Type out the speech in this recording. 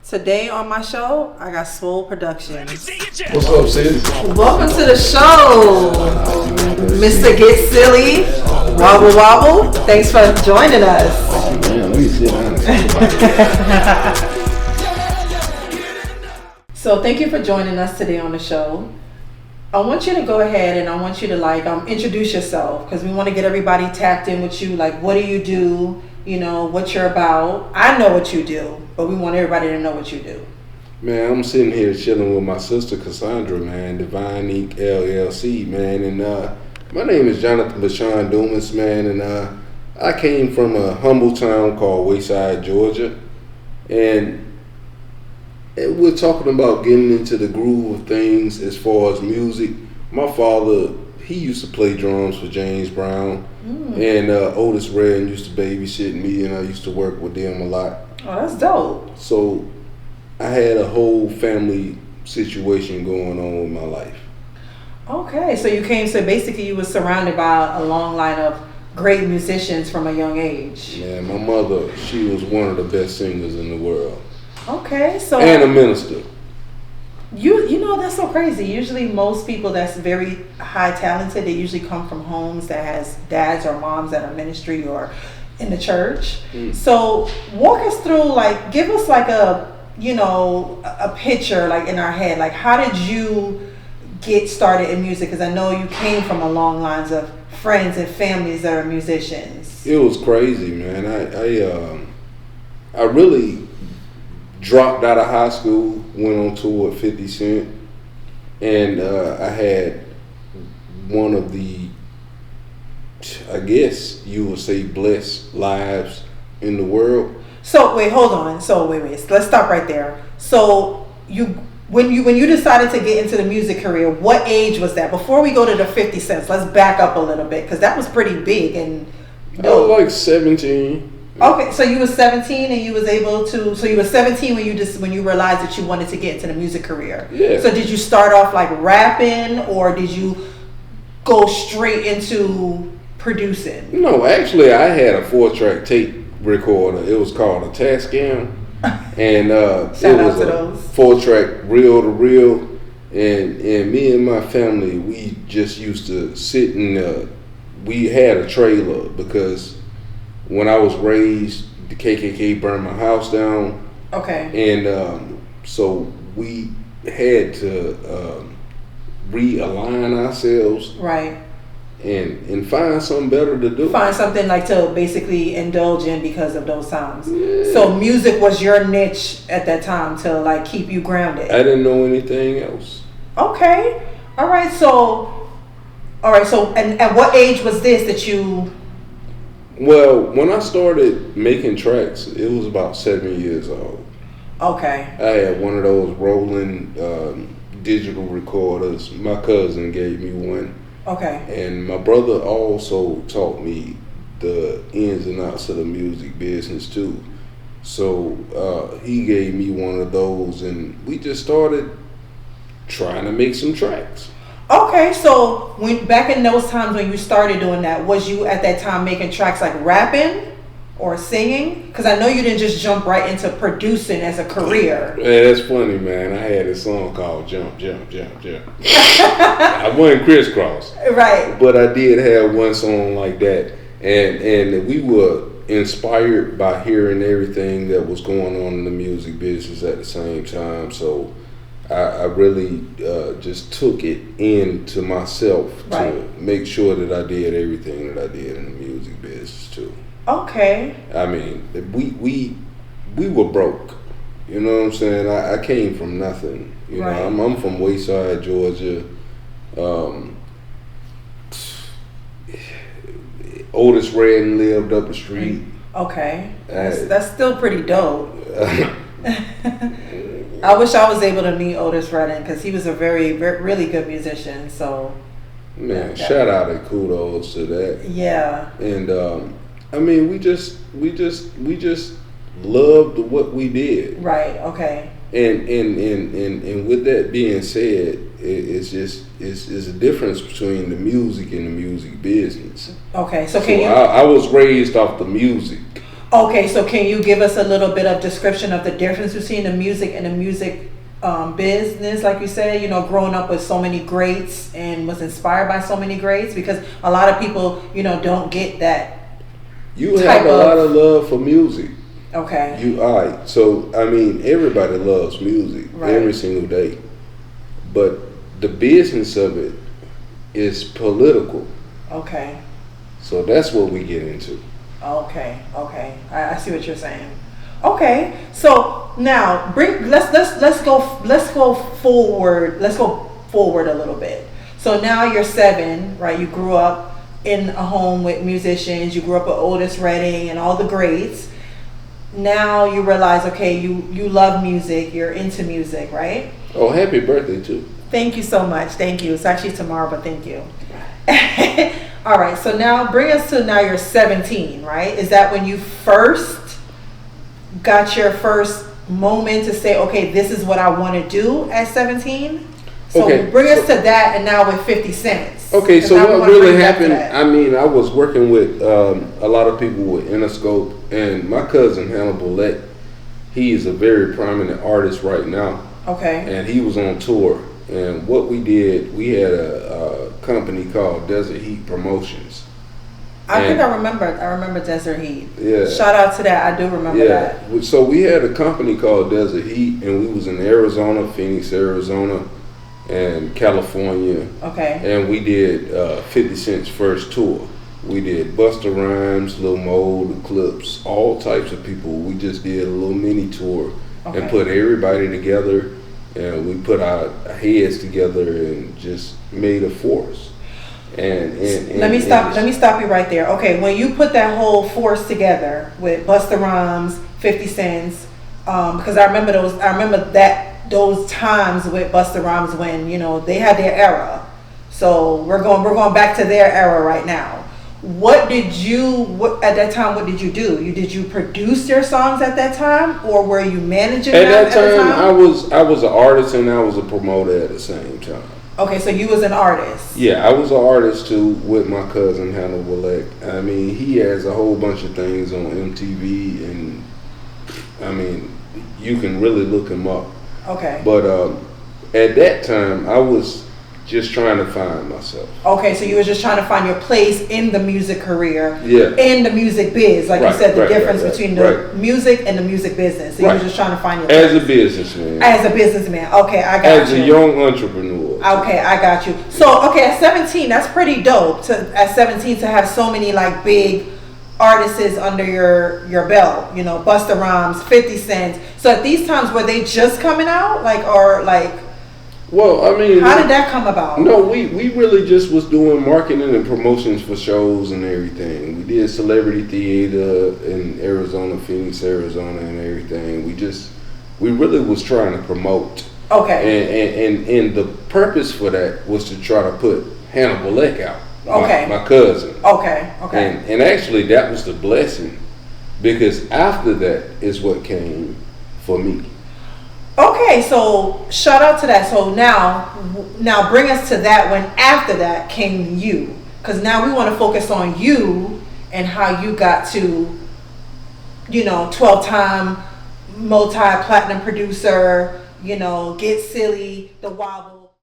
Today on my show, I got Swole Productions. What's up, sis? Welcome to the show, Mr. Get Silly, Wobble Wobble. Thanks for joining us. Man, let me sit down. So thank you for joining us today on the show. I want you to go ahead and I want you to introduce yourself because we want to get everybody tapped in with you. Like, what do you do? You know, what you're about. I know what you do, but we want everybody to know what you do. Man, I'm sitting here chilling with my sister Cassandra, man, Divine Inc. LLC, man, and my name is Jonathan Bashan Dumas, man, and I came from a humble town called Wayside, Georgia, and we're talking about getting into the groove of things as far as music. My father, he used to play drums for James Brown, and Otis Redding used to babysit me, and I used to work with them a lot. Oh, that's dope. So I had a whole family situation going on with my life. Okay, so you came, so basically you were surrounded by a long line of great musicians from a young age. Yeah, my mother, she was one of the best singers in the world. Okay, so... And a minister. You know, that's so crazy. Usually most people that's very high talented, they usually come from homes that has dads or moms that are ministry or in the church. So walk us through, like, give us like a picture, like in our head, like how did you get started in music? Because I know you came from a long lines of friends and families that are musicians. It was crazy, man. I really dropped out of high school, went on tour with 50 Cent, and I had one of the, I guess you would say, blessed lives in the world. So wait, hold on. So wait. Let's stop right there. So when you decided to get into the music career, what age was that? Before we go to the 50 Cents, let's back up a little bit because that was pretty big. And I was like 17. Okay, so you were 17 and you was able to. So you were 17 when you realized that you wanted to get into the music career. Yeah. So did you start off like rapping, or did you go straight into producing? No, actually, I had a 4-track tape recorder. It was called a Tascam, and it was a 4-track reel to reel. And me and my family, we just used to sit in. We had a trailer because when I was raised, the KKK burned my house down. Okay. And so we had to realign ourselves. Right. And find something better to do. Find something like to basically indulge in because of those times. Yeah. So music was your niche at that time to like keep you grounded. I didn't know anything else. Okay. All right. So and at what age was this that you... Well, when I started making tracks, it was about 7 years old. Okay. I had one of those rolling digital recorders. My cousin gave me one. Okay. And my brother also taught me the ins and outs of the music business too. So he gave me one of those, and we just started trying to make some tracks. Okay, so back in those times when you started doing that, was you at that time making tracks like rapping or singing? Because I know you didn't just jump right into producing as a career. Yeah, that's funny, man. I had a song called Jump, Jump, Jump, Jump. I wasn't crisscross. Right. But I did have one song like that. And we were inspired by hearing everything that was going on in the music business at the same time. So I really just took it into myself to make sure that I did everything that I did in the music business too. Okay. I mean, we were broke. You know what I'm saying? I came from nothing. You know, I'm from Wayside, Georgia. Otis Redding lived up the street. Okay. That's still pretty dope. I wish I was able to meet Otis Redding because he was a really good musician. So, man, shout out and kudos to that. Yeah. And I mean, we just loved what we did. Right. Okay. And with that being said, it's a difference between the music and the music business. Okay. So I was raised off the music. Okay, so can you give us a little bit of description of the difference between the music and the music business, like you said, you know, growing up with so many greats and was inspired by so many greats? Because a lot of people, you know, don't get that. You have a lot of love for music. Okay. Alright. So I mean, everybody loves music every single day, but the business of it is political. Okay. So that's what we get into. Okay. I see what you're saying. Okay. So now let's go forward. Let's go forward a little bit. So now you're 7, right? You grew up in a home with musicians. You grew up with Otis Redding and all the greats. Now you realize, okay, you love music. You're into music, right? Oh, happy birthday too. Thank you so much. Thank you. It's actually tomorrow, but thank you. All right. So now bring us to now you're 17, right? Is that when you first got your first moment to say, okay, this is what I want to do at 17? So okay, bring us to that, and now with 50 Cents. Okay, so what really happened, I mean, I was working with a lot of people with Interscope, and my cousin Hannibal Leck, he is a very prominent artist right now. Okay. And he was on tour. And what we did, we had a company called Desert Heat Promotions. I think I remember Desert Heat. Yeah. Shout out to that. I do remember that. So we had a company called Desert Heat, and we was in Arizona, Phoenix, Arizona, and California. Okay. And we did 50 Cent's first tour. We did Busta Rhymes, Lil Mo, The Clips, all types of people. We just did a little mini tour and put everybody together, and we put our heads together and just made a force. And let me stop you right there. Okay, when you put that whole force together with Busta Rhymes, 50 Cents, because I remember those times with Busta Rhymes when, you know, they had their era. So we're going back to their era right now. What at that time? What did you do? Did you produce their songs at that time, or were you managing them at that time? I was an artist and I was a promoter at the same time. Okay, so you was an artist. Yeah, I was an artist too with my cousin Hannibal Leck. I mean, he has a whole bunch of things on MTV, and I mean, you can really look him up. Okay. But at that time, I was just trying to find myself. Okay, so you were just trying to find your place in the music career. Yeah. In the music biz, like you said, the difference between the music and the music business. So you were just trying to find your place. As a businessman. As a businessman. Okay, I got you. As a young entrepreneur. Okay, I got you. So, okay, at 17, that's pretty dope. At 17 to have so many like big artists under your belt. You know, Busta Rhymes, 50 Cent. So at these times, were they just coming out, Well, I mean, how did that come about? No, we really just was doing marketing and promotions for shows and everything. We did celebrity theater in Arizona, Phoenix, Arizona, and everything. We really was trying to promote. Okay. And the purpose for that was to try to put Hannibal Leck out. Okay. My cousin. Okay. And actually, that was the blessing, because after that is what came for me. Okay, so shout out to that. So now bring us to that when after that came you, because now we want to focus on you and how you got to, 12-time multi-platinum producer, Get Silly, the Wobble.